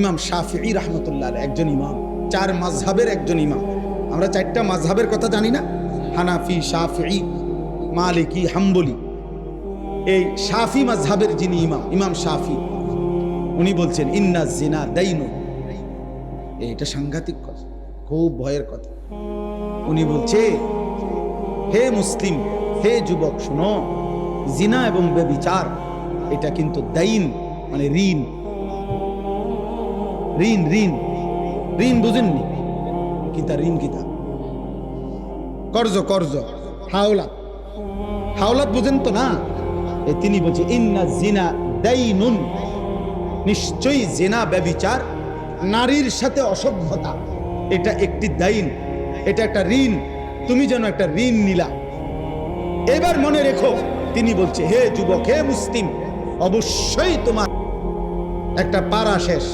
ইমাম শাফিঈ রাহমাতুল্লাহ আলাইহি একজন ইমাম, চার মাযহাবের একজন ইমাম। আমরা চারটা মাযহাবের কথা জানি না, হানাফি, শাফিঈ, মালিকি, হাম্বলি। এই শাফি মাযহাবের যিনি ইমাম, ইমাম শাফি, উনি বলছেন ইন্না জিনা দাইনুন। এটা সাংঘাতিক কথা, খুব ভয়ের কথা। উনি বলছে, হে মুসলিম, হে যুবক, শোনো, জিনা এবং ব্যভিচার এটা কিন্তু দাইন, মানে ঋণ। ঋণ ঋণ ঋণ বুঝেননি? কিতা ঋণ? কিতা কর্জ, কর্জ, হাওলাত। হাওলাত বুঝেন তো না? তিনি বলছে ইন্না জিনা দাইনুন, নিশ্চয়ই জিনা, ব্যভিচার, নারীর সাথে অসভ্যতা, এটা একটি দাইন, এটা একটা ঋণ। তুমি যেন একটা ঋণ নিলা। এবার মনে রেখো, তিনি বলছে, হে যুবক, হে মুসলিম, অবশ্যই তোমার একটা পারা শেষ।